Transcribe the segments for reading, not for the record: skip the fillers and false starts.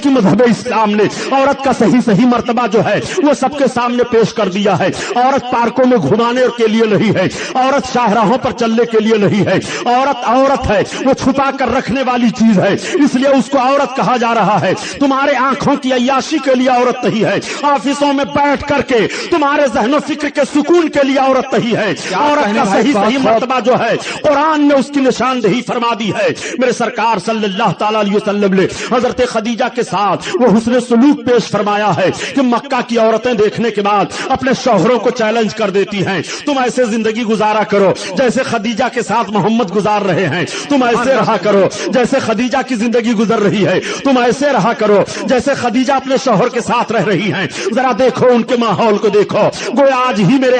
کہ مذہب اسلام نے عورت کا صحیح مرتبہ جو ہے وہ سب کے سامنے پیش کر دیا ہے. عورت پارکوں میں گھمانے کے لیے نہیں ہے, عورت شاہراہوں پر چلنے کے لیے نہیں ہے. عورت ہے, وہ چھپا کر رکھنے والی چیز ہے, اس لیے اس کو عورت کہا جا رہا ہے. تمہارے آنکھوں کی عیاشی کے لیے عورت نہیں ہے, آفسوں میں بیٹھ کر کے تمہارے ذہن و فکر کے سکون کے لیے عورت نہیں ہے. عورت کا صحیح مرتبہ جو ہے قرآن نے اس کی نشاندہی فرما دی ہے. میرے سرکار صلی اللہ تعالی علیہ وسلم نے حضرت خدیجہ کے ساتھ وہ حسن سلوک پیش فرمایا ہے کہ مکہ کی عورتیں دیکھنے کے بعد اپنے شوہروں کو چیلنج کر دیتی ہیں, تم ایسے زندگی گزارا کرو جیسے خدیجہ کے ساتھ محمد گزار رہے ہیں, تم ایسے رہا کرو جیسے خدیجہ کی زندگی گزر رہی ہے, تم ایسے رہا کرو جیسے خدیجہ اپنے شوہر کے ساتھ رہ رہی ہیں. ذرا دیکھو ان کے ماحول کو دیکھو, گویا آج ہی میرے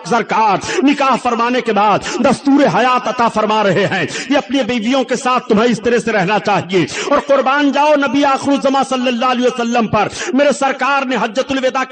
سرکار نکاح فرمانے کے بعد دستور حیات عطا فرما رہے ہیں کہ اپنی بیویوں کے ساتھ تمہیں اس طرح سے رہنا چاہیے. اور قربان جاؤ نبی آخر الزماں صلی اللہ علیہ وسلم پر میرے سرکار نے حجۃ الوداع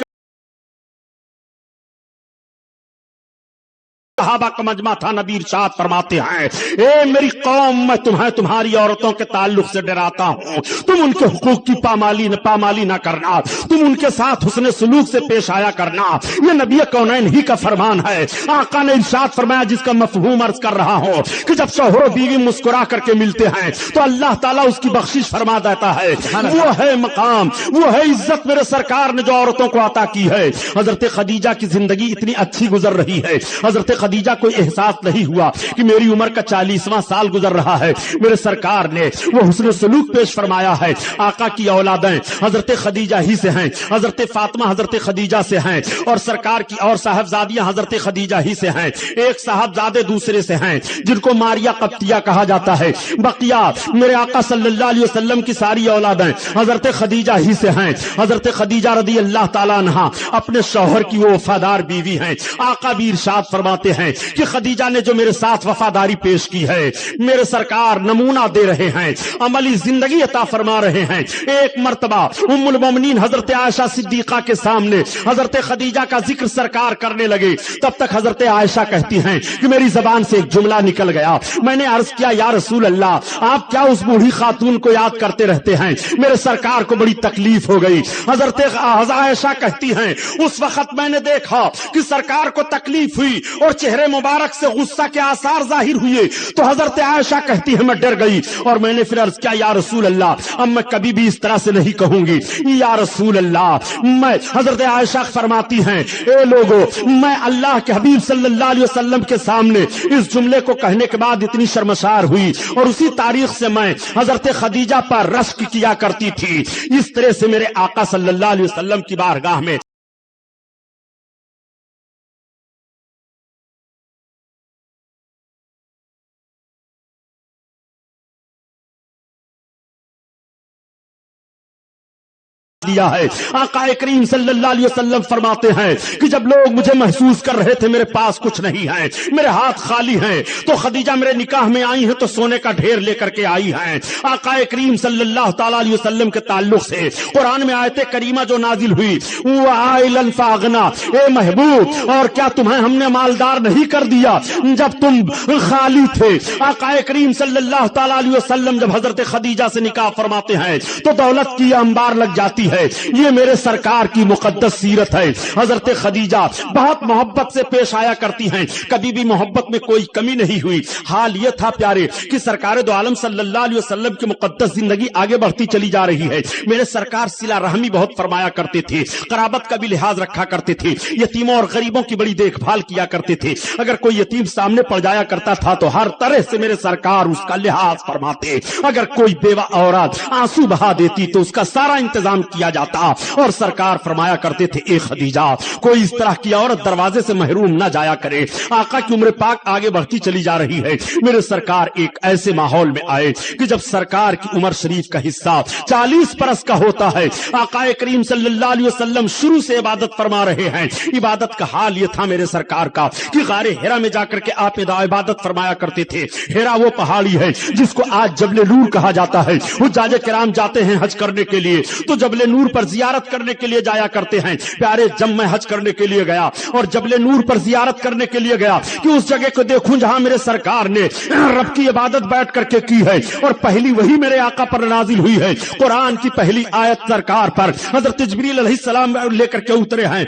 صحابہ کا مجمع تھا. نبی ارشاد فرماتے ہیں, اے میری قوم, میں تمہیں تمہاری عورتوں کے تعلق سے ڈراتا ہوں, تم ان کے حقوق کی پامالی نہ کرنا, تم ان کے ساتھ حسن سلوک سے پیش آیا کرنا. یہ نبی کونین ہی کا فرمان ہے. آقا نے ارشاد فرمایا, جس کا مفہوم عرض کر رہا ہوں, کہ جب شوہر و بیوی مسکرا کر کے ملتے ہیں تو اللہ تعالیٰ اس کی بخشش فرما دیتا ہے. وہ ہے مقام, وہ ہے عزت میرے سرکار نے جو عورتوں کو عطا کی ہے. حضرت خدیجہ کی زندگی اتنی اچھی گزر رہی ہے, حضرت خدیجہ کو احساس نہیں ہوا کہ میری عمر کا 40واں سال گزر رہا ہے. میرے سرکار نے وہ حسن سلوک پیش فرمایا ہے. آقا کی اولادیں حضرت خدیجہ ہی سے ہیں, حضرت فاطمہ حضرت خدیجہ سے ہیں, اور سرکار کی اور صاحبزادیاں حضرت خدیجہ ہی سے ہیں. ایک صاحبزادے دوسرے سے ہیں جن کو ماریا قبطیہ کہا جاتا ہے. بقیہ میرے آقا صلی اللہ علیہ وسلم کی ساری اولادیں حضرت خدیجہ ہی سے ہیں. حضرت خدیجہ رضی اللہ تعالیٰ عنہا اپنے شوہر کی وہ وفادار بیوی ہیں. آقا بھی ارشاد فرماتے ہیں کہ خدیجہ نے جو میرے ساتھ وفاداری پیش کی ہے, میرے سرکار نمونہ دے رہے ہیں, عملی زندگی عطا فرما رہے ہیں. ایک مرتبہ ام المومنین حضرت عائشہ صدیقہ کے سامنے حضرت خدیجہ کا ذکر سرکار کرنے لگے. تب تک حضرت عائشہ کہتی ہیں کہ میری زبان سے ایک جملہ نکل گیا. میں نے عرض کیا, یا رسول اللہ, آپ کیا اس بوڑھی خاتون کو یاد کرتے رہتے ہیں؟ میرے سرکار کو بڑی تکلیف ہو گئی. حضرت عائشہ کہتی ہیں, اس وقت میں نے دیکھا کہ سرکار کو تکلیف ہوئی اور چہرے مبارک سے غصہ کے آثار ظاہر ہوئے, تو حضرت عائشہ کہتی ہے میں ڈر گئی اور میں نے پھر عرض کیا, یا رسول اللہ, اب میں کبھی بھی اس طرح سے نہیں کہوں گی. یا رسول اللہ, میں حضرت عائشہ فرماتی ہیں, اے لوگو, میں اللہ کے حبیب صلی اللہ علیہ وسلم کے سامنے اس جملے کو کہنے کے بعد اتنی شرمسار ہوئی, اور اسی تاریخ سے میں حضرت خدیجہ پر رشک کیا کرتی تھی. اس طرح سے میرے آقا صلی اللہ علیہ وسلم کی بارگاہ میں دیا ہے. آقا کریم صلی اللہ علیہ وسلم فرماتے ہیں کہ جب لوگ مجھے محسوس کر رہے تھے میرے پاس کچھ نہیں ہے, میرے ہاتھ خالی ہیں, تو خدیجہ میرے نکاح میں آئی ہیں تو سونے کا ڈھیر لے کر کے آئی ہیں. آقا کریم صلی اللہ تعالی علیہ وسلم کے تعلق سے قرآن میں آیت کریمہ جو نازل ہوئی, وَعَائِلًا فَأَغْنَا, اے محبوب, اور کیا تمہیں ہم نے مالدار نہیں کر دیا جب تم خالی تھے؟ آقا کریم صلی اللہ تعالی علیہ وسلم جب حضرت خدیجہ سے نکاح فرماتے ہیں تو دولت کی انبار لگ جاتی ہے. یہ میرے سرکار کی مقدس سیرت ہے. حضرت خدیجہ بہت محبت سے پیش آیا کرتی ہیں, کبھی بھی محبت میں کوئی کمی نہیں ہوئی. حال یہ تھا پیارے کہ سرکار دو عالم صلی اللہ علیہ وسلم کی مقدس زندگی آگے بڑھتی چلی جا رہی ہے. میرے سرکار صلہ رحمی بہت فرمایا کرتے تھے, قرابت کا بھی لحاظ رکھا کرتے تھے, یتیموں اور غریبوں کی بڑی دیکھ بھال کیا کرتے تھے. اگر کوئی یتیم سامنے پڑ جایا کرتا تھا تو ہر طرح سے میرے سرکار اس کا لحاظ فرماتے. اگر کوئی بیوہ عورت آنسو بہا دیتی تو اس کا سارا انتظام کیا جاتا, اور سرکار فرمایا کرتے تھے, اے خدیجہ, کوئی اس طرح کی عورت دروازے سے محروم نہ جایا کرے. آقا کی عمر پاک آگے بڑھتی چلی جا رہی ہے. میرے سرکار ایک ایسے ماحول میں آئے کہ جب سرکار کی عمر شریف کا حصہ 40 برس کا ہوتا ہے, آقا کریم صلی اللہ علیہ وسلم شروع سے عبادت فرما رہے ہیں. عبادت کا حال یہ تھا میرے سرکار کا کہ غار ہرا میں جا کر کے آپ عبادت فرمایا کرتے تھے. ہرا وہ پہاڑی ہے جس کو آج جبل نور کہا جاتا ہے. حجاج کرام جاتے ہیں حج کرنے کے لیے تو جبل نور پر زیارت کرنے کے لیے جایا کرتے ہیں. پیارے جب میں حج کرنے کے لیے گیا اور جبل نور پر زیارت کرنے کے لیے گیا کہ اس جگہ کو دیکھوں جہاں میرے سرکار نے رب کی عبادت بیٹھ کر کے کی ہے اور پہلی وہی میرے آقا پر نازل ہوئی ہے. قرآن کی پہلی آیت سرکار پر حضرت جبریل علیہ السلام لے کر کے اترے ہیں.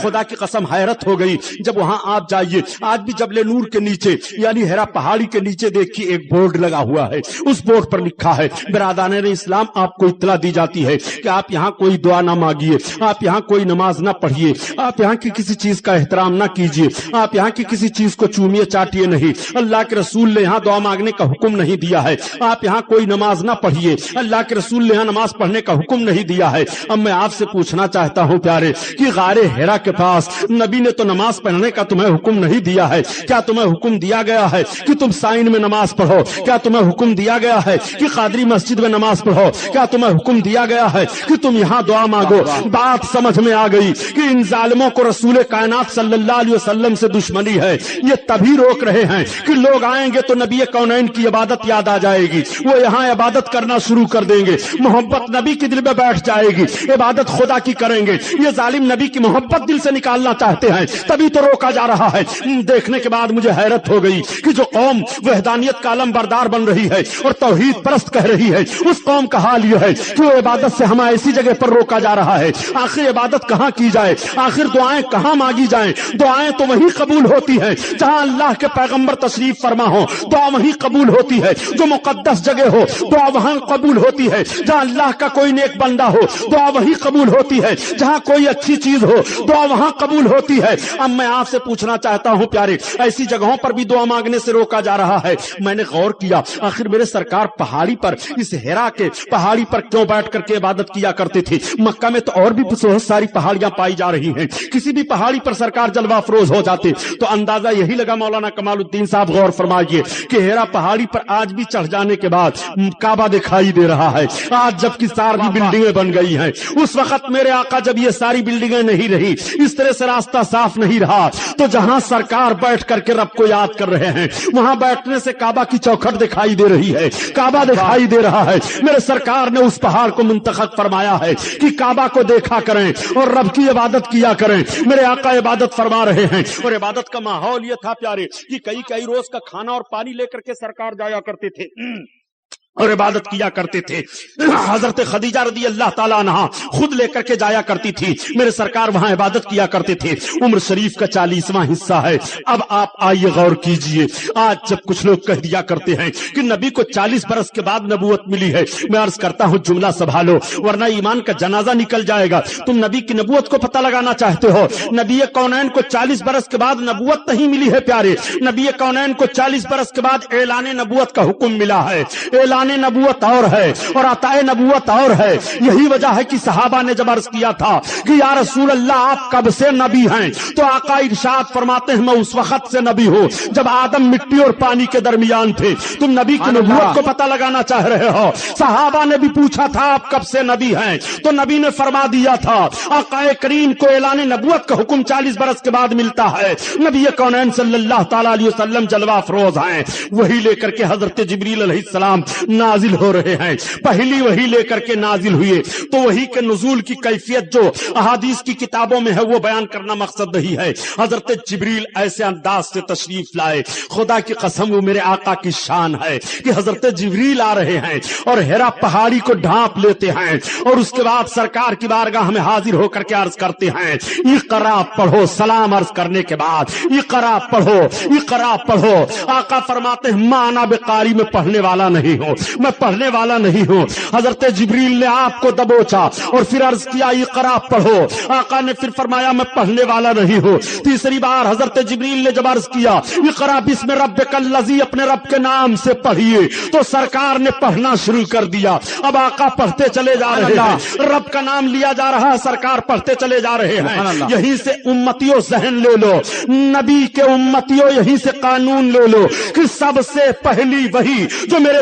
خدا کی قسم حیرت ہو گئی. جب وہاں آپ جائیے, آج بھی جبل نور کے نیچے یعنی ہیرا پہاڑی کے نیچے دیکھیے ایک بورڈ لگا ہوا ہے. اس بورڈ پر لکھا ہے, برادران اسلام آپ کو اطلاع دی جاتی ہے کہ آپ یہاں کوئی دعا نہ مانگیے, آپ یہاں کوئی نماز نہ پڑھیے, آپ یہاں کی کسی چیز کا احترام نہ کیجیے, آپ یہاں کی کسی چیز کو چومیے چاٹیے نہیں. اللہ کے رسول نے یہاں دعا مانگنے کا حکم نہیں دیا ہے. آپ یہاں کوئی نماز نہ پڑھیے, اللہ کے رسول نے یہاں نماز پڑھنے کا حکم نہیں دیا ہے. اب میں آپ سے پوچھنا چاہتا ہوں پیارے کہ غار ہیرا کے پاس نبی نے تو نماز پڑھنے کا تمہیں حکم نہیں دیا ہے, کیا تمہیں حکم دیا گیا ہے کہ تم سائن میں نماز پڑھو؟ کیا تمہیں حکم دیا گیا ہے کہ قادری مسجد میں نماز پڑھو؟ کیا تمہیں حکم دیا گیا ہے کہ تم یہاں دعا مانگو؟ بات سمجھ میں آ گئی کہ ان ظالموں کو رسول کائنات صلی اللہ علیہ وسلم سے دشمنی ہے. یہ تبھی روک رہے ہیں کہ لوگ آئیں گے تو نبی کونین کی عبادت یاد آ جائے گی, وہ یہاں عبادت کرنا شروع کر دیں گے, محبت نبی کے دل میں بیٹھ جائے گی, عبادت خدا کی کریں گے. یہ ظالم نبی کی محبت دل سے نکالنا چاہتے ہیں, تبھی تو روکا جا رہا ہے. دیکھنے کے بعد مجھے حیرت ہو گئی کہ جو قوم وحدانیت کا علم بردار بن رہی ہے اور توحید پرست کہہ رہی ہے, اس قوم کا حال یہ ہے کہ وہ عبادت سے ہمیں ایسی جگہ پر روکا جا رہا ہے. آخر عبادت کہاں کی جائے, آخر دعائیں کہاں مانگی جائیں؟ دعائیں تو وہی قبول ہوتی ہیں جہاں اللہ کے پیغمبر تشریف فرما ہو, دعا وہی قبول ہوتی ہے. جو مقدس جگہ ہو دعا وہاں قبول ہوتی ہے. جہاں اللہ کا کوئی نیک بندہ ہو دعا وہی قبول ہوتی ہے. جہاں کوئی اچھی چیز ہو دعا وہاں قبول ہوتی ہے. اب میں آپ سے پوچھنا چاہتا ہوں پیارے, ایسی جگہوں پر بھی دعا مانگنے سے روکا جا رہا ہے. میں نے غور کیا, آخر میرے سرکار پہاڑی پر, اس ہیرا کے پہاڑی پر کیوں بیٹھ کر کے عبادت کیا کرتے تھے؟ مکہ میں تو اور بھی بہت ساری پہاڑیاں پائی جا رہی ہیں, کسی بھی پہاڑی پر سرکار جلوہ افروز ہو جاتے. تو اندازہ یہی لگا مولانا کمال الدین صاحب, غور فرمائیے کہ ہیرا پہاڑی پر آج بھی چڑھ جانے کے بعد کعبہ دکھائی دے رہا ہے. آج جبکہ ساری بلڈنگیں بن گئی ہیں, اس وقت میرے آقا جب یہ ساری بلڈنگیں نہیں رہی, اس طرح سے راستہ صاف نہیں رہا, تو جہاں سرکار بیٹھ کر کے رب کو یاد کر رہے ہیں وہاں بیٹھنے سے کعبہ کی چوکھٹ دکھائی دے رہی ہے, کعبہ دکھائی دے رہا ہے. میرے سرکار نے اس پہاڑ کو منتخب فرمایا ہے کہ کعبہ کو دیکھا کریں اور رب کی عبادت کیا کریں. میرے آقا عبادت فرما رہے ہیں اور عبادت کا ماحول یہ تھا پیارے کہ کئی روز کا کھانا اور پانی لے کر کے سرکار جایا کرتے تھے اور عبادت کیا کرتے تھے. حضرت خدیجہ رضی اللہ تعالیٰ عنہ خود لے کر کے جایا کرتی تھی. میرے سرکار وہاں عبادت کیا کرتے تھے. عمر شریف کا 40واں حصہ ہے. اب آپ آئیے غور کیجئے, آج جب کچھ لوگ کہہ دیا کرتے ہیں کہ نبی کو 40 برس کے بعد نبوت ملی ہے, میں عرض کرتا ہوں جملہ سنبھالو ورنہ ایمان کا جنازہ نکل جائے گا. تم نبی کی نبوت کو پتہ لگانا چاہتے ہو, نبی کونین کو 40 برس کے بعد نبوت نہیں ملی ہے پیارے. نبی کونین کو 40 برس کے بعد اعلان نبوت کا حکم ملا ہے. اعلان نبوت اور ہے اور عطا نبوت اور ہے. یہی وجہ ہے کہ صحابہ نے جب عرض کیا تھا کہ یا رسول اللہ آپ کب سے نبی ہیں, تو آقا ارشاد فرماتے ہیں میں اس وقت سے نبی ہوں جب آدم مٹی اور پانی کے درمیان تھے. تم نبی کی نبوت کو پتہ لگانا چاہ رہے ہو. صحابہ نے بھی پوچھا تھا آپ کب سے نبی ہیں, تو نبی نے فرما دیا تھا آقا کریم کو اعلان نبوت کا حکم 40 برس کے بعد ملتا ہے. نبی کونین صلی اللہ تعالی علیہ وسلم جلوہ افروز ہیں, وہی لے کر کے حضرت جبریل علیہ السلام نازل ہو رہے ہیں. پہلی وہی لے کر کے نازل ہوئے تو وہی کے نزول کی کیفیت جو احادیث کی کتابوں میں ہے وہ بیان کرنا مقصد نہیں ہے. حضرت جبریل ایسے انداز سے تشریف لائے, خدا کی قسم وہ میرے آقا کی شان ہے کہ حضرت جبریل آ رہے ہیں اور ہیرا پہاڑی کو ڈھانپ لیتے ہیں اور اس کے بعد سرکار کی بارگاہ میں حاضر ہو کر کے عرض کرتے ہیں اقرا پڑھو. سلام عرض کرنے کے بعد اقرا پڑھو, اقرا پڑھو. آقا فرماتے ہیں مانا بقاری میں پڑھنے والا نہیں ہوں, میں پڑھنے والا نہیں ہوں. حضرت جبریل نے آپ کو دبوچا اور پھر عرض کیا اقرا پڑھو. آقا نے پھر فرمایا میں پڑھنے والا نہیں ہوں. تیسری بار حضرت جبریل نے جب عرض کیا اقرا بسم ربک الذی, اپنے رب کے نام سے پڑھیے, تو سرکار نے پڑھنا شروع کر دیا. اب آقا پڑھتے چلے جا رہے ہیں, رب کا نام لیا جا رہا ہے, سرکار پڑھتے چلے جا رہے ہیں. یہیں سے امتیوں ذہن لے لو, نبی کے امتیوں یہیں سے قانون لے لو کہ سب سے پہلی وہی جو میرے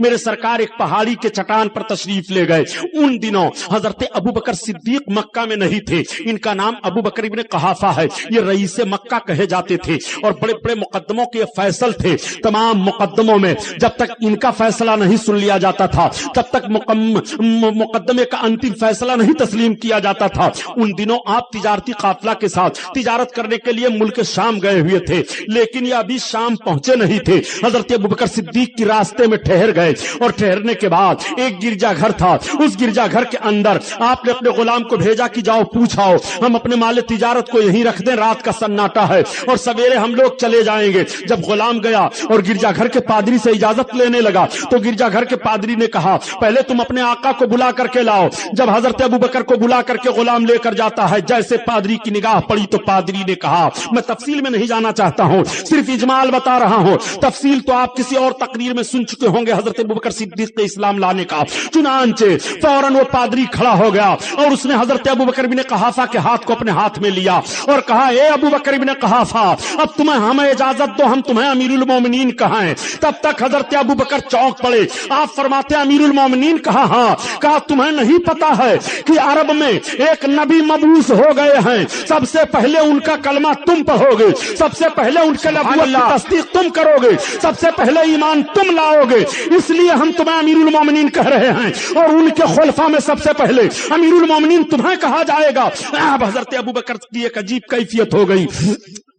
میرے سرکار ایک پہاڑی کے چٹان پر تشریف لے گئے. ان دنوں حضرت ابو بکر صدیق مکہ میں نہیں تھے. ان کا نام ابو بکر ابن قحافہ ہے. یہ رئیس مکہ کہے جاتے تھے اور بڑے بڑے مقدموں کے فیصل تھے. تمام مقدموں میں جب تک ان کا فیصلہ نہیں سن لیا جاتا تھا تب تک مقدمے کا انتم فیصلہ نہیں تسلیم کیا جاتا تھا. ان دنوں آپ تجارتی قافلہ کے ساتھ تجارت کرنے کے لیے ملک شام گئے ہوئے تھے, لیکن یہ ابھی شام پہنچے نہیں تھے. حضرت ابوبکر صدیق کی راستے میں ٹھہر گئے اور ٹھہرنے کے بعد ایک گرجا گھر تھا. اس گرجا گھر کے اندر آپ نے اپنے غلام کو بھیجا کہ جاؤ پوچھاؤ, ہم اپنے مال تجارت کو یہیں رکھ دیں, رات کا سناٹا ہے اور سویرے ہم لوگ چلے جائیں گے. جب غلام گیا اور گرجا گھر کے پادری سے اجازت لینے لگا تو گرجا گھر کے پادری نے کہا پہلے تم اپنے آقا کو بلا کر کے لاؤ. جب حضرت ابوبکر کو بلا کر کے غلام لے کر جاتا ہے, جیسے پادری کی نگاہ پڑی تو پادری نے کہا, میں تفصیل میں نہیں جانا چاہتا ہوں, صرف اجمال بتا رہا ہوں, تفصیل تو آپ کسی اور تقریر میں سن چکے ہوں گے حضرت ابوبکر صدیق کے اسلام لانے کا. چنانچہ فوراً وہ پادری کھڑا ہو گیا اور اس نے حضرت ابوبکر بن قحافہ کے ہاتھ کو اپنے ہاتھ میں لیا اور کہا, اے ابوبکر بن قحافہ, اب تمہیں ہمیں اجازت دو, ہم تمہیں امیر المومنین کہیں. تب تک حضرت ابوبکر چونک پڑے. آپ فرماتے ہیں امیر المومنین کہا, ہاں. کہا تمہیں نہیں پتا ہے کہ عرب میں ایک نبی مبعوث ہو گئے ہیں, سب سے پہلے ان کا کلمہ تم پڑھو گے, سب سے پہلے ان کے نبوت کی تصدیق تم کرو گے, سب سے پہلے ایمان تم لاؤ گے, اس لیے ہم تمہیں امیر المومنین کہہ رہے ہیں اور ان کے خلفاء میں سب سے پہلے امیر المومنین تمہیں کہا جائے گا. اب حضرت ابوبکر کی ایک عجیب کیفیت ہو گئی,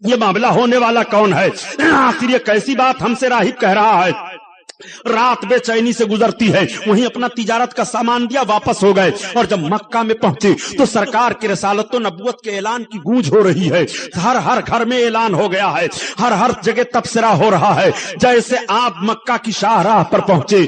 یہ معاملہ ہونے والا کون ہے, آخر یہ کیسی بات ہم سے راہب کہہ رہا ہے. رات بے چینی سے گزرتی ہے, وہیں اپنا تجارت کا سامان دیا واپس ہو گئے اور جب مکہ میں پہنچے تو سرکار کی رسالت و نبوت کے اعلان کی گونج ہو رہی ہے. ہر ہر گھر میں اعلان ہو گیا ہے, ہر ہر جگہ تبصرہ ہو رہا ہے. جیسے آپ مکہ کی شاہراہ پر پہنچے,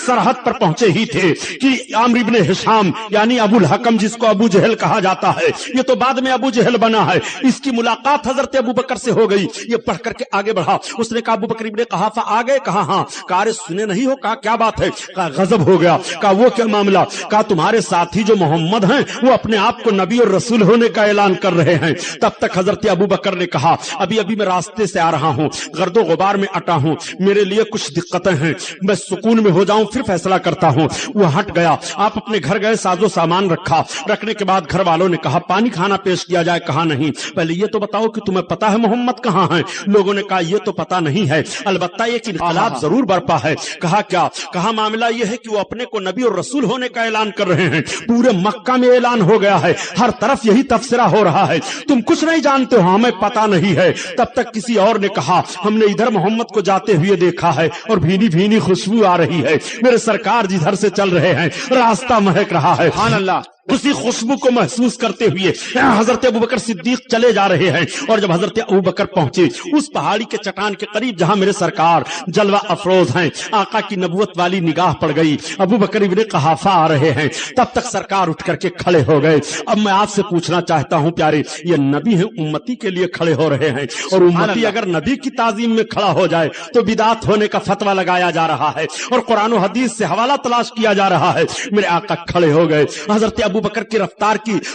سرحد پر پہنچے ہی تھے کہ عامر بن ہشام یعنی ابو الحکم جس کو ابو جہل کہا جاتا ہے, یہ تو بعد میں ابو جہل بنا ہے, اس کی ملاقات حضرت ابوبکر سے ہو گئی. یہ پڑھ کر کے آگے بڑھا, اس نے کہا ابوبکر بن قحافہ آ گئے, کہا ہاں. کہا سنے نہیں ہو, کہا کیا بات ہے, کہا غضب ہو گیا. کہا وہ کیا معاملہ, کہا تمہارے ساتھی جو محمد ہیں وہ اپنے آپ کو نبی اور رسول ہونے کا اعلان کر رہے ہیں. تب تک حضرت ابوبکر نے کہا ابھی میں راستے سے آ رہا ہوں, گرد و غبار میں اٹا ہوں, میرے لیے کچھ دقتیں ہیں, میں سکون میں ہو جاؤں پھر فیصلہ کرتا ہوں. وہ ہٹ گیا. آپ اپنے گھر گئے, ساز و سامان رکھا, رکھنے کے بعد گھر والوں نے کہا پانی کھانا پیش کیا جائے, کہا نہیں, پہلے یہ تو بتاؤ کہ تمہیں پتا ہے محمد کہاں ہیں. لوگوں نے کہا یہ تو پتا نہیں ہے, البتہ ایک انقلاب ضرور برپا ہے. کہا کیا, کہا معاملہ یہ ہے کہ وہ اپنے کو نبی اور رسول ہونے کا اعلان کر رہے ہیں. پورے مکہ میں اعلان ہو گیا ہے, ہر طرف یہی تبصرہ ہو رہا ہے, تم کچھ نہیں جانتے ہو, ہمیں پتا نہیں ہے. تب تک کسی اور نے کہا ہم نے ادھر محمد کو جاتے ہوئے دیکھا ہے اور بھینی بھینی خوشبو آ رہی ہے, میرے سرکار جدھر سے چل رہے ہیں راستہ مہک رہا ہے. سبحان اللہ. اسی خوشبو کو محسوس کرتے ہوئے حضرت ابوبکر صدیق چلے جا رہے ہیں. اور جب حضرت ابوبکر پہنچے اس پہاڑی کے چٹان کے قریب جہاں میرے سرکار جلوہ افروز ہیں, آقا کی نبوت والی نگاہ پڑ گئی, ابوبکر ابن قحافہ آ رہے ہیں. تب تک سرکار اٹھ کر کے کھڑے ہو گئے. اب میں آپ سے پوچھنا چاہتا ہوں پیارے, یہ نبی ہیں, امتی کے لیے کھڑے ہو رہے ہیں, اور امتی اگر نبی کی تعظیم میں کھڑا ہو جائے تو بدعت ہونے کا فتویٰ لگایا جا رہا ہے اور قرآن و حدیث سے حوالہ تلاش کیا جا رہا ہے. میرے آقا کھڑے ہو گئے. حضرت ابوبکر کی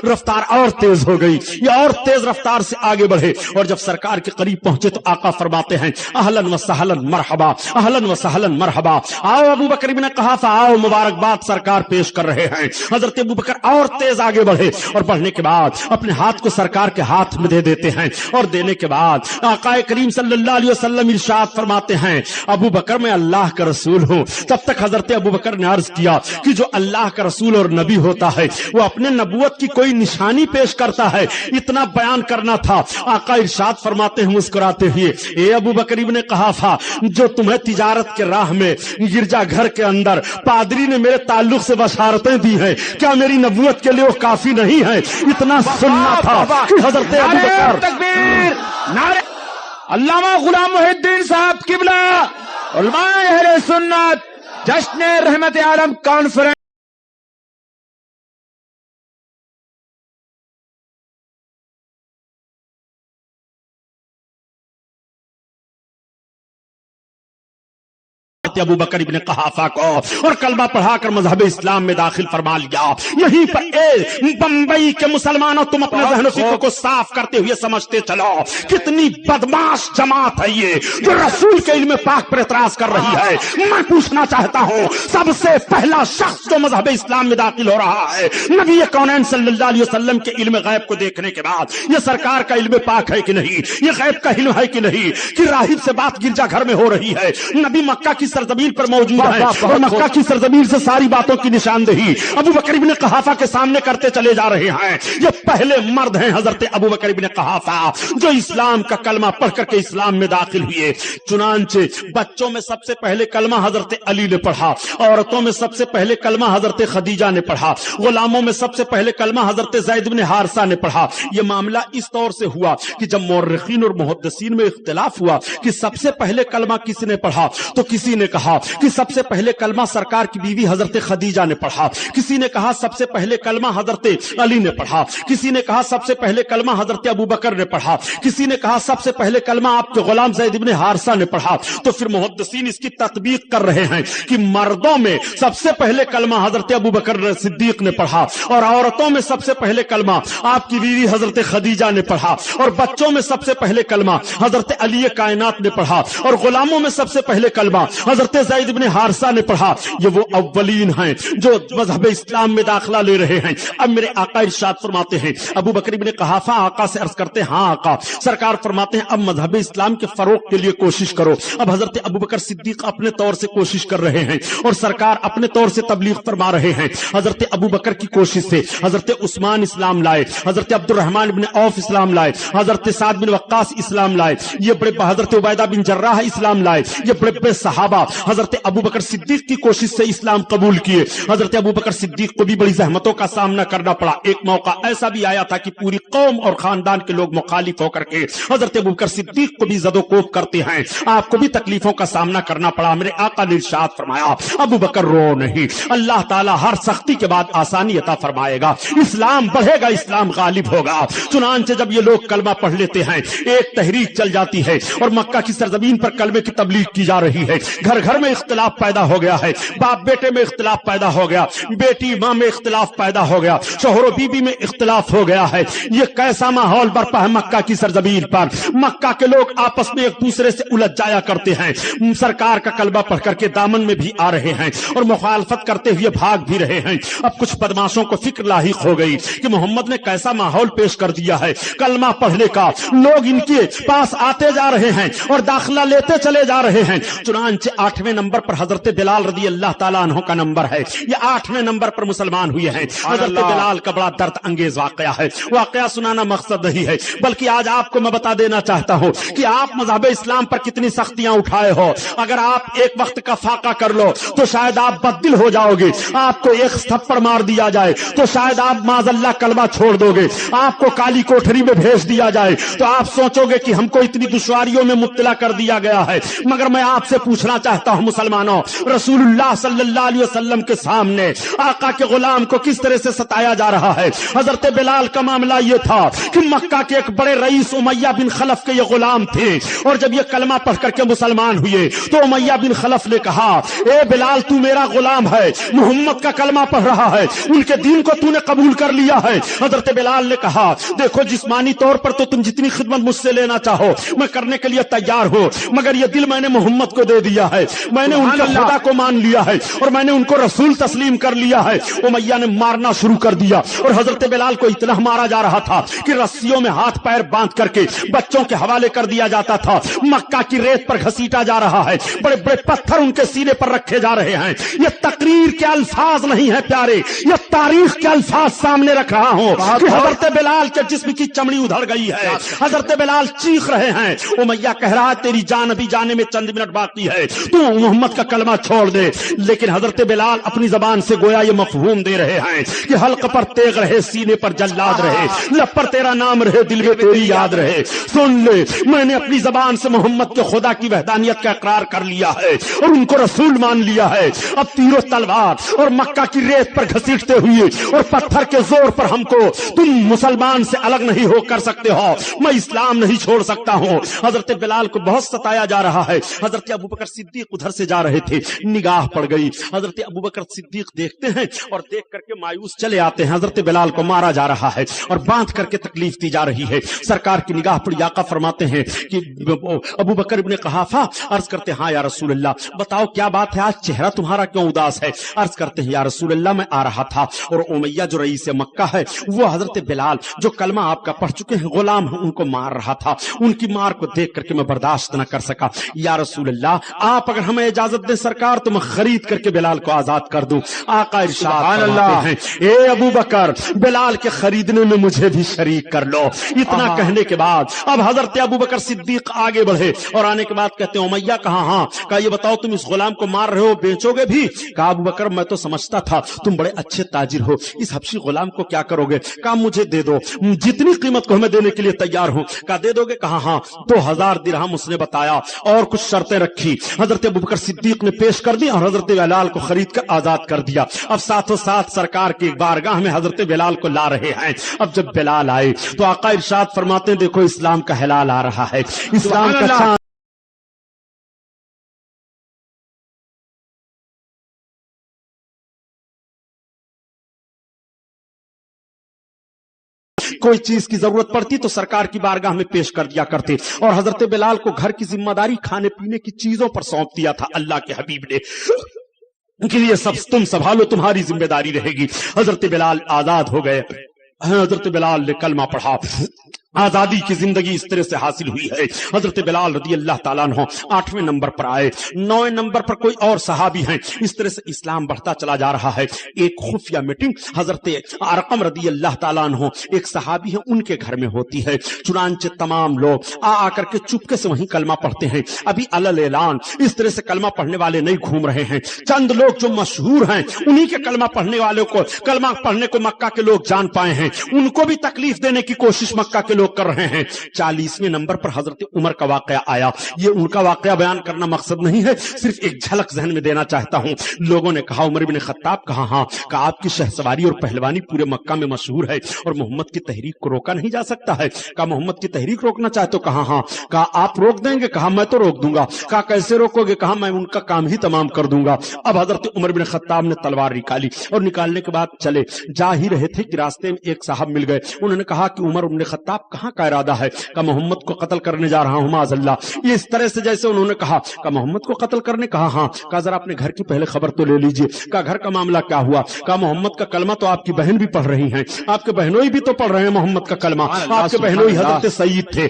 رفتار اور تیز ہو گئی, یہ اور تیز رفتار سے آگے بڑھے اور جب سرکار کے قریب پہنچے تو آقا فرماتے ہیں اہلن و سہلن مرحبا, اہلن و سہلن مرحبا, آؤ ابوبکر بن قحافہ آؤ, مبارکباد سرکار پیش کر رہے ہیں. حضرت ابوبکر اور تیز آگے بڑھے اور بڑھنے کے بعد اپنے ہاتھ کو سرکار کے ہاتھ میں دے دیتے ہیں اور دینے کے بعد آقا کریم صلی اللہ علیہ وسلم ارشاد فرماتے ہیں ابوبکر میں اللہ کا رسول ہوں. تب تک حضرت ابوبکر نے عرض کیا کہ جو اللہ کا رسول اور نبی ہوتا ہے وہ اپنے نبوت کی کوئی نشانی پیش کرتا ہے, اتنا بیان کرنا تھا. آقا ارشاد فرماتے ہیں مسکراتے ہوئے, اے ابوبکر ابن قحافہ, جو تمہیں تجارت کے راہ میں گرجا گھر کے اندر پادری نے میرے تعلق سے بشارتیں دی ہیں, کیا میری نبوت کے لیے وہ کافی نہیں ہے؟ اتنا سننا تھا کہ حضرت ابوبکر. تکبیر, نعرہ علامہ غلام محی الدین صاحب قبلہ, علماء اہل سنت, جشن رحمت عالم کانفرنس. حضرت ابو بکر ابن قحافہ کو اور کلمہ پڑھا کر مذہب اسلام میں داخل فرما لیا. یہیں پر بمبئی کے مسلمانوں تم اپنے ذہن و فکر کو صاف کرتے ہوئے سمجھتے چلو کتنی بدماش جماعت ہے یہ جو رسول کے علم پاک پر اعتراض کر رہی ہے. میں پوچھنا چاہتا ہوں سب سے پہلا شخص جو مذہب اسلام میں داخل ہو رہا ہے نبی کونین صلی اللہ علیہ وسلم کے علم غیب کو دیکھنے کے بعد یہ سرکار کا علم پاک ہے کہ نہیں, یہ غیب کا علم ہے کہ نہیں کہ راہب سے بات گرجا گھر میں ہو رہی ہے, نبی مکہ کی سرزمین پر موجود ہے اور مکہ کی سرزمین سے ساری باتوں کی نشاندہی ابو بکر ابن قحافہ کے سامنے کرتے چلے جا رہے ہیں. یہ پہلے مرد ہیں حضرت ابو بکر ابن قحافہ جو اسلام کا کلمہ پڑھ کر کے اسلام میں داخل ہوئے. چنانچہ بچوں میں سب سے پہلے کلمہ حضرت علی نے پڑھا, عورتوں میں سب سے پہلے کلمہ حضرت خدیجہ نے پڑھا, غلاموں میں سب سے پہلے کلمہ حضرت زید بن حارثہ نے پڑھا. یہ معاملہ اس طور سے ہوا کہ جب مورخین اور محدثین میں اختلاف ہوا کہ سب سے پہلے کلمہ کس نے پڑھا تو کسی نے کہا کہ سب سے پہلے کلمہ سرکار کی بیوی حضرت خدیجہ نے پڑھا, کسی نے کہا سب سے پہلے کلمہ حضرت علی نے پڑھا, کسی نے کہا سب سے پہلے کلمہ حضرت ابو بکر نے پڑھا, کسی نے کہا سب سے پہلے کلمہ آپ کے غلام زید بن حارثہ نے پڑھا. تو پھر محدثین اس کی تطبیق کر رہے ہیں کہ مردوں میں سب سے پہلے کلمہ حضرت ابو بکر صدیق نے پڑھا اور عورتوں میں سب سے پہلے کلمہ آپ کی بیوی حضرت خدیجہ نے پڑھا اور بچوں میں سب سے پہلے کلمہ حضرت علی کائنات نے پڑھا اور غلاموں میں سب سے پہلے کلمہ حضرت زید بن حارثہ نے پڑھا. یہ وہ اولین ہیں جو مذہب اسلام میں داخلہ لے رہے ہیں. اب میرے آقا ارشاد فرماتے ہیں, ابو بکر ابن قحافہ آقا سے عرض کرتے ہیں ہاں آقا. سرکار فرماتے ہیں اب مذہب اسلام کے فروغ کے لیے کوشش کرو. اب حضرت ابو بکر صدیق اپنے طور سے کوشش کر رہے ہیں اور سرکار اپنے طور سے تبلیغ فرما رہے ہیں. حضرت ابو بکر کی کوشش سے حضرت عثمان اسلام لائے, حضرت عبد الرحمن بن عوف اسلام لائے, حضرت سعد بن وقاص اسلام لائے, یہ بڑے حضرت عبیدہ بن جراح اسلام لائے. یہ بڑے بڑے صحابہ حضرت ابو بکر صدیق کی کوشش سے اسلام قبول کیے. حضرت ابو بکر صدیق کو بھی بڑی زحمتوں کا سامنا کرنا پڑا. ایک موقع ایسا بھی آیا تھا کہ پوری قوم اور خاندان کے لوگ مخالف ہو کر کے حضرت ابو بکر صدیق کو بھی زد و کوب کرتے ہیں, آپ کو بھی تکلیفوں کا سامنا کرنا پڑا. میرے آقا نے ارشاد فرمایا ابو بکر رو نہیں, اللہ تعالیٰ ہر سختی کے بعد آسانی عطا فرمائے گا, اسلام بڑھے گا, اسلام غالب ہوگا. چنانچہ جب یہ لوگ کلمہ پڑھ لیتے ہیں ایک تحریک چل جاتی ہے اور مکہ کی سرزمین پر کلمے کی تبلیغ کی جا رہی ہے. گھر گھر میں اختلاف پیدا ہو گیا ہے, باپ بیٹے میں اختلاف پیدا ہو گیا, بیٹی ماں میں اختلاف پیدا ہو گیا, شوہر و بیوی میں اختلاف ہو گیا ہے. یہ کیسا ماحول برپا ہے مکہ کی سرزمین پر. مکہ کے لوگ آپس میں ایک دوسرے سے الجھ جایا کرتے ہیں, سرکار کا کلمہ پڑھ کر کے دامن میں بھی آ رہے ہیں اور مخالفت کرتے ہوئے بھاگ بھی رہے ہیں. اب کچھ بدماشوں کو فکر لاحق ہو گئی کہ محمد نے کیسا ماحول پیش کر دیا ہے کلمہ پڑھنے کا, لوگ ان کے پاس آتے جا رہے ہیں اور داخلہ لیتے چلے جا رہے ہیں. چنانچہ 8ویں نمبر پر حضرت بلال رضی اللہ تعالیٰ عنہ کا نمبر ہے, یہ 8ویں نمبر پر مسلمان ہوئے ہیں. حضرت بلال کا بڑا درد انگیز واقعہ ہے. واقعہ سنانا مقصد نہیں ہے بلکہ آج آپ کو میں بتا دینا چاہتا ہوں کہ آپ مذہب اسلام پر کتنی سختیاں اٹھائے ہو. اگر آپ ایک وقت کا فاقہ کر لو تو شاید آپ بددل ہو جاؤ گے, آپ کو ایک تھپڑ مار دیا جائے تو شاید آپ معاذ اللہ کلمہ چھوڑ دو گے, آپ کو کالی کوٹھری میں بھیج دیا جائے تو آپ سوچو گے کہ ہم کو اتنی دشواریوں میں مبتلا کر دیا گیا ہے. مگر میں آپ سے پوچھنا چاہتا ہوں مسلمانوں, رسول اللہ صلی اللہ علیہ وسلم کے سامنے آقا کے غلام کو کس طرح سے ستایا جا رہا ہے. حضرت بلال کا معاملہ یہ تھا کہ مکہ کے ایک بڑے رئیس امیہ بن خلف کے یہ غلام تھے اور جب یہ کلمہ پڑھ کر کے مسلمان ہوئے تو امیہ بن خلف نے کہا اے بلال تو میرا غلام ہے, محمد کا کلمہ پڑھ رہا ہے, ان کے دین کو تو نے قبول کر لیا ہے. حضرت بلال نے کہا دیکھو جسمانی طور پر تو تم جتنی خدمت مجھ سے لینا چاہو میں کرنے کے لیے تیار ہوں, مگر یہ دل میں نے محمد کو دے دیا ہے, میں نے ان کے خدا کو مان لیا ہے اور میں نے ان کو رسول تسلیم کر لیا ہے. امیہ نے مارنا شروع کر دیا اور حضرت بلال کو اتنا مارا جا رہا تھا کہ رسیوں میں ہاتھ پیر باندھ کر کے بچوں کے حوالے کر دیا جاتا تھا. مکہ کی ریت پر گھسیٹا جا رہا ہے, بڑے بڑے پتھر ان کے سینے پر رکھے جا رہے ہیں. یہ تقریر کے الفاظ نہیں ہیں پیارے, یہ تاریخ کے الفاظ سامنے رکھ رہا ہوں کہ حضرت بلال کے جسم کی چمڑی ادھر گئی ہے, حضرت بلال چیخ رہے ہیں. امیہ کہہ رہا ہے تیری جان ابھی جانے میں چند منٹ باقی ہے, تو محمد کا کلمہ چھوڑ دے. لیکن حضرت بلال اپنی زبان سے گویا یہ مفہوم دے رہے ہیں کہ حلق پر تیغ رہے, سینے پر جلاد رہے, لب پر تیرا نام رہے, دل میں تیری یاد رہے. سن لے, میں نے اپنی زبان سے محمد کے خدا کی وحدانیت کا اقرار کر لیا ہے اور ان کو رسول مان لیا ہے. اب تیر و تلوار اور مکہ کی ریت پر گھسیٹتے ہوئے اور پتھر کے زور پر ہم کو تم مسلمان سے الگ نہیں ہو کر سکتے ہو, میں اسلام نہیں چھوڑ سکتا ہوں. حضرت بلال کو بہت ستایا جا رہا ہے. حضرت ابو بکر صدیق صدیق ادھر سے جا رہے تھے, نگاہ پڑ گئی, حضرت ابوبکر صدیق دیکھتے ہیں اور دیکھ کر کے مایوس چلے آتے ہیں. حضرت بلال کو مارا جا رہا ہے اور باندھ کر کے تکلیف دی جا رہی ہے. سرکار کی نگاہ پڑی, آقا فرماتے ہیں کہ ابوبکر ابن قحافہ, عرض کرتے ہاں یا رسول اللہ, بتاؤ کیا بات ہے, آج چہرہ تمہارا کیوں اداس ہے؟ عرض کرتے ہیں یا رسول اللہ, میں آ رہا تھا اور امیہ جو رئیس مکہ ہے وہ حضرت بلال جو کلمہ آپ کا پڑھ چکے ہیں غلام ہیں ان کو مار رہا تھا, ان کی مار کو دیکھ کر کے میں برداشت نہ کر سکا. یا رسول اللہ, آپ اگر ہمیں اجازت دیں سرکار تو میں خرید کر کے بلال کو آزاد کر دوں. آقا ارشاد فرماتے ہیں اے ابو بکر, بلال کے خریدنے میں مجھے بھی شریک کر لو. اتنا کہنے کے بعد اب حضرت ابو بکر صدیق آگے بڑھے اور آنے کے بعد کہتے ہیں امیہ کہاں, ہاں, کہا یہ بتاؤ تم اس غلام کو مار رہے ہو, بیچو گے بھی؟ کہا ابو بکر میں تو سمجھتا تھا تم بڑے اچھے تاجر ہو, اس حبشی غلام کو کیا کرو گے؟ کہا مجھے دے دو, جتنی قیمت کو ہمیں دینے کے لیے تیار ہوں. کہا دے دو گے؟ کہا ہاں. 2000 درہم اس نے بتایا اور کچھ شرطیں رکھی. حضرت ابوبکر صدیق نے پیش کر دی اور حضرت بلال کو خرید کر آزاد کر دیا. اب ساتھوں ساتھ سرکار کی بارگاہ میں حضرت بلال کو لا رہے ہیں. اب جب بلال آئے تو آقا ارشاد فرماتے ہیں دیکھو اسلام کا ہلال آ رہا ہے, اسلام کا چاند کوئی چیز کی ضرورت پڑتی تو سرکار کی بارگاہ میں پیش کر دیا کرتے. اور حضرت بلال کو گھر کی ذمہ داری کھانے پینے کی چیزوں پر سونپ دیا تھا اللہ کے حبیب نے کہ یہ سب تم سنبھالو, تمہاری ذمہ داری رہے گی. حضرت بلال آزاد ہو گئے. حضرت بلال نے کلمہ پڑھا, آزادی کی زندگی اس طرح سے حاصل ہوئی ہے. حضرت بلال رضی اللہ تعالیٰ عنہ 8ویں نمبر پر آئے, 9ویں نمبر پر کوئی اور صحابی ہیں. اس طرح سے اسلام بڑھتا چلا جا رہا ہے. ایک خفیہ میٹنگ حضرت ارقم رضی اللہ تعالیٰ عنہ ایک صحابی ہیں ان کے گھر میں ہوتی ہے. چنانچہ تمام لوگ آ کر کے چپکے سے وہیں کلمہ پڑھتے ہیں. ابھی علل اعلان اس طرح سے کلمہ پڑھنے والے نہیں گھوم رہے ہیں. چند لوگ جو مشہور ہیں انہی کے کلمہ پڑھنے والوں کو, کلمہ پڑھنے کو مکہ کے لوگ جان پائے ہیں, ان کو بھی تکلیف دینے کی کوشش مکہ کے لوگ کر رہے ہیں. 40ویں نمبر پر حضرت عمر کا واقعہ آیا. یہ ان کا واقعہ بیان کرنا مقصد نہیں ہے, صرف ایک جھلک ذہن میں دینا چاہتا ہوں. لوگوں نے کہا عمر بن خطاب کہا, ہاں. کہا آپ کی شہسواری اور پہلوانی پورے مکہ میں مشہور ہے اور محمد کی تحریک کو روکا نہیں جا سکتا ہے. کہا محمد کی تحریک روکنا چاہتے ہو؟ کہا ہاں. کہا آپ روک دیں گے؟ کہا میں تو روک دوں گا. کہا کیسے روکو گے؟ کہا میں ان کا کام ہی تمام کر دوں گا. اب حضرت عمر بن خطاب نے تلوار نکالی اور نکالنے کے بعد چلے. جا ہی رہے تھے کہ راستے میں ایک صاحب مل گئے. انہوں نے کہا کہ عمر بن خطاب کہاں کا ارادہ ہے؟ کہ محمد کو قتل کرنے جا رہا ہوں معاذ اللہ. یہ اس طرح سے جیسے انہوں نے کہا کہ محمد کو قتل کرنے. کہا ہاں. کہا ذرا اپنے گھر کی پہلے خبر تو لے لیجئے. کہا گھر کا معاملہ کیا ہوا؟ کہا محمد کا کلمہ تو آپ کی بہن بھی پڑھ رہی ہیں, آپ کے بہنوئی بھی تو پڑھ رہے ہیں محمد کا کلمہ, آپ کے بہنوئی حضرت سعید تھے.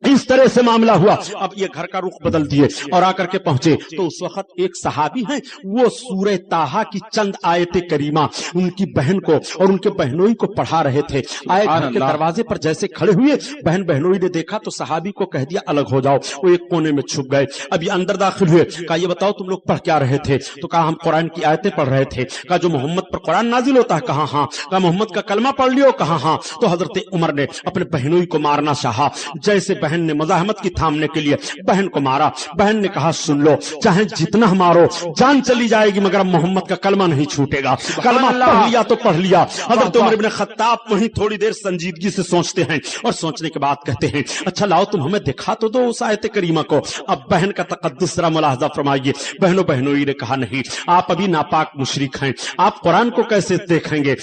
اس طرح سے معاملہ ہوا. اب یہ گھر کا رخ بدل دیے اور آ کر کے پہنچے تو اس وقت ایک صحابی ہیں وہ سورہ طٰہٰ کی چند آیت کریمہ ان کی بہن کو اور ان کے بہنوئی کو پڑھا رہے تھے. آئے گھر کے دروازے پر جیسے کھڑے ہوئے, بہن بہنوئی نے دیکھا تو صحابی کو کہہ دیا الگ ہو جاؤ. وہ ایک کونے میں چھپ گئے. ابھی اندر داخل ہوئے. کہا یہ بتاؤ تم لوگ پڑھ کیا رہے تھے؟ تو کہا ہم قرآن کی آیتیں پڑھ رہے تھے. کہا جو محمد پر قرآن نازل ہوتا ہے؟ کہا ہاں. کہا محمد کا کلمہ پڑھ لیو؟ کہا ہاں. تو حضرت عمر نے اپنے بہنوئی کو مارنا چاہا. جیسے بہن نے مزاحمت کی تھامنے کے لیے بہن کو مارا. بہن نے کہا سن لو, چاہے جتنا مارو جان چلی جائے گی مگر محمد کا کلمہ نہیں چھوٹے گا. کلمہ پڑھ لیا تو پڑھ لیا. حضرت عمر بن خطاب وہیں تھوڑی دیر سنجیدگی سے سوچتے ہیں اور سوچنے کے بعد کہتے ہیں اچھا لاؤ تم ہمیں دکھا تو دو اس آیت کریمہ کو. اب بہن کا تقدس ذرا ملاحظہ فرمائیے. بہنوئی نے کہا نہیں, آپ ابھی ناپاک مشرک ہیں, آپ قرآن کو کیسے دیکھیں گے؟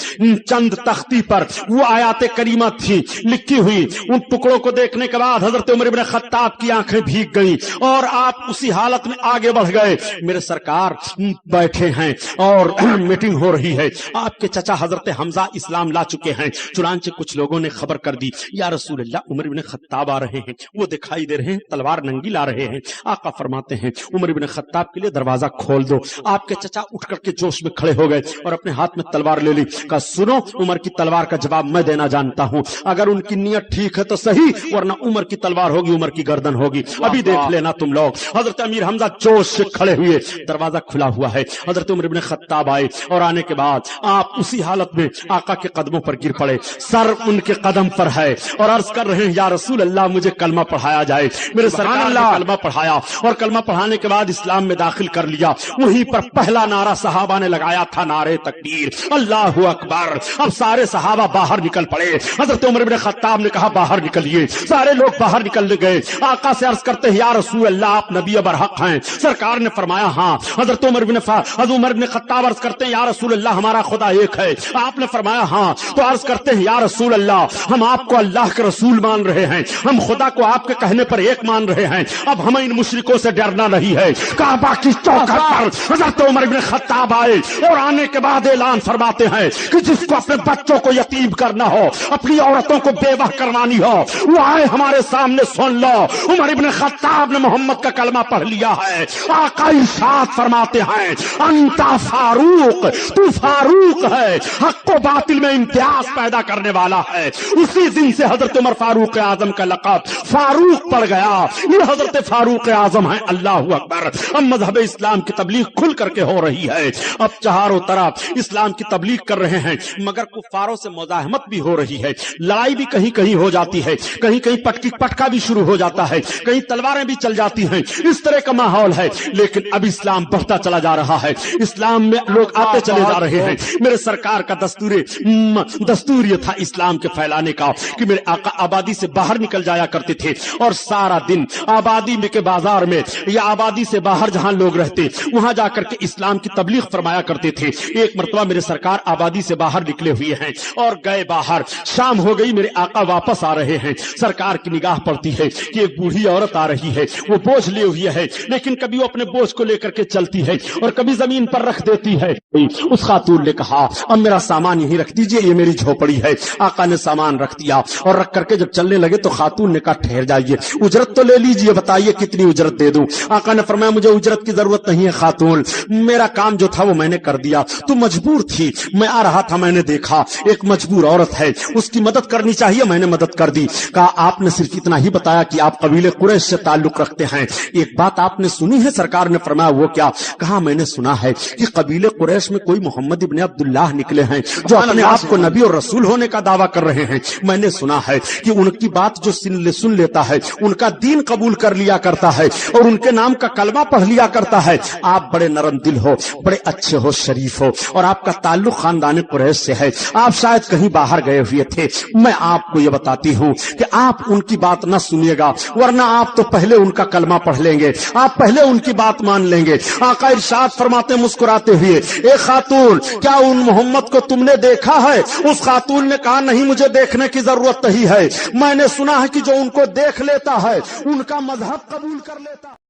چند تختی پر وہ آیات کریمہ تھی لکھی ہوئی. ان ٹکڑوں کو دیکھنے کے بعد حضرت عمر بن خطاب آپ کی آنکھیں بھیگ گئیں اور آپ اسی حالت میں آگے بڑھ گئے. میرے سرکار بیٹھے ہیں اور میٹنگ ہو رہی ہے. آپ کے چچا حضرت حمزہ اسلام لا چکے ہیں. چنانچہ کچھ لوگوں نے خبر کر دی یا رسول اللہ عمر بن خطاب آ رہے ہیں, وہ دکھائی دے رہے ہیں, تلوار ننگی لا رہے ہیں. آقا فرماتے ہیں عمر بن خطاب کے لیے دروازہ کھول دو. آپ کے چچا اٹھ کر کے جوش میں کھڑے ہو گئے اور اپنے ہاتھ میں تلوار لے لی. کہا سنو, عمر کی تلوار کا جواب میں دینا جانتا ہوں. اگر ان کی نیت ٹھیک ہے تو صحیح, ورنہ عمر کی تلوار ہوگی, عمر کی گردن ہوگی. ابھی دیکھ لینا تم لوگ. حضرت امیر حمزہ جوش سے کھڑے ہوئے. دروازہ کھلا ہوا ہے. حضرت عمر بن خطاب آئے اور آنے کے بعد آپ اسی حالت میں آقا کے قدموں پر گر پڑے. سر ان کے قدم پر ہے اور عرض کر رہے ہیں یا رسول اللہ مجھے کلمہ پڑھایا جائے. میرے سرکار نے کلمہ پڑھایا اور کلمہ پڑھانے کے بعد اسلام میں داخل کر لیا. وہیں پر پہلا نعرہ صحابہ نے لگایا تھا, نعرہ تکبیر, اللہ اکبر. اب سارے صحابہ باہر نکل پڑے. حضرت عمر بن خطاب نے کہا باہر نکلیے. سارے لوگ باہر باہر نکل گئے، آقا سے عرض کرتے ہیں یا رسول اللہ آپ نبی برحق ہیں؟ سرکار نے فرمایا ہاں۔ حضرت عمر بن خطاب عرض کرتے ہیں یا رسول اللہ ہمارا خدا ایک ہے؟ آپ نے فرمایا ہاں۔ تو عرض کرتے ہیں یا رسول اللہ ہم آپ کو اللہ کے رسول مان رہے ہیں، ہم خدا کو آپ کے کہنے پر ایک مان رہے ہیں، اب ہمیں ان مشرکوں سے ڈرنا نہیں ہے۔ کعبہ کی چوکھٹ پر حضرت عمر بن خطاب آئے اور آنے کے بعد اعلان فرماتے ہیں کہ جس کو اپنے بچوں کو یتیم کرنا ہو، اپنی عورتوں کو بیوہ کروانی ہو، وہ آئے ہمارے سامنے سن لو۔ عمر بن خطاب نے محمد کا کلمہ پڑھ لیا ہے۔ آقا ارشاد فرماتے ہیں انتا فاروق، تو فاروق ہے، حق و باطل میں امتیاز پیدا کرنے والا ہے۔ اسی دن سے حضرت عمر فاروق اعظم کا لقب فاروق پڑ گیا۔ یہ حضرت فاروق اعظم ہے۔ اللہ اکبر۔ اب مذہب اسلام کی تبلیغ کھل کر کے ہو رہی ہے، اب چاروں طرف اسلام کی تبلیغ کر رہے ہیں، مگر کفاروں سے مزاحمت بھی ہو رہی ہے، لڑائی بھی کہیں کہیں ہو جاتی ہے، کہیں کہیں پٹکا بھی شروع ہو جاتا ہے، کہیں تلواریں بھی چل جاتی ہیں، اس طرح کا ماحول ہے۔ لیکن اب اسلام بڑھتا چلا جا رہا ہے، اسلام میں لوگ آتے چلے جا رہے ہیں۔ میرے سرکار کا دستور یہ تھا اسلام کے پھیلانے کا کہ میرے آقا آبادی سے باہر نکل جایا کرتے تھے اور سارا دن آبادی میں کے بازار میں یا آبادی سے باہر جہاں لوگ رہتے وہاں جا کر کے اسلام کی تبلیغ فرمایا کرتے تھے۔ ایک مرتبہ میرے سرکار آبادی سے باہر نکلے ہوئے ہیں اور گئے باہر، شام ہو گئی، میرے آقا واپس آ رہے ہیں۔ سرکار کی نگاہ پڑتی ہے کہ ایک بوڑھی عورت آ رہی ہے، وہ بوجھ لیے ہوئی ہے، لیکن کبھی وہ اپنے بوجھ کو لے کر کے چلتی ہے اور کبھی زمین پر رکھ دیتی ہے۔ اس خاتون نے کہا اب میرا سامان یہیں رکھ دیجئے، یہ میری جھوپڑی ہے۔ آقا نے سامان رکھ دیا اور رکھ کر کے جب چلنے لگے تو خاتون نے کہا ٹھہر جائیے، اجرت تو لے لیجئے، بتائیے کتنی اجرت دے دوں؟ آقا نے فرمایا مجھے اجرت کی ضرورت نہیں ہے خاتون، میرا کام جو تھا وہ میں نے کر دیا، تو مجبور تھی، میں آ رہا تھا، میں نے دیکھا ایک مجبور عورت ہے، اس کی مدد کرنی چاہیے، میں نے مدد کر دی۔ کہا آپ نے صرف اتنا ہی بتایا کہ آپ قبیلے قریش سے تعلق رکھتے ہیں، ایک بات آپ نے سنی ہے؟ سرکار نے فرمایا وہ کیا؟ کہا میں نے سنا ہے کہ قبیلے قریش میں کوئی محمد ابن عبداللہ نکلے ہیں جو اپنے آپ کو نبی اور رسول ہونے کا دعویٰ کر رہے ہیں، میں نے سنا ہے کہ ان کی بات جو سن لیتا ہے ان کا دین قبول کر لیا کرتا ہے اور ان کے نام کا کلمہ پڑھ لیا کرتا ہے۔ آپ بڑے نرم دل ہو، بڑے اچھے ہو، شریف ہو، اور آپ کا تعلق خاندان قریش سے ہے، آپ شاید کہیں باہر گئے ہوئے تھے، میں آپ کو یہ بتاتی ہوں کہ آپ ان کی بات نہ سنیے گا، ورنہ آپ تو پہلے ان کا کلمہ پڑھ لیں گے، آپ پہلے ان کی بات مان لیں گے۔ آقا ارشاد فرماتے مسکراتے ہوئے اے خاتون کیا ان محمد کو تم نے دیکھا ہے؟ اس خاتون نے کہا نہیں مجھے دیکھنے کی ضرورت نہیں ہے، میں نے سنا ہے کہ جو ان کو دیکھ لیتا ہے ان کا مذہب قبول کر لیتا ہے۔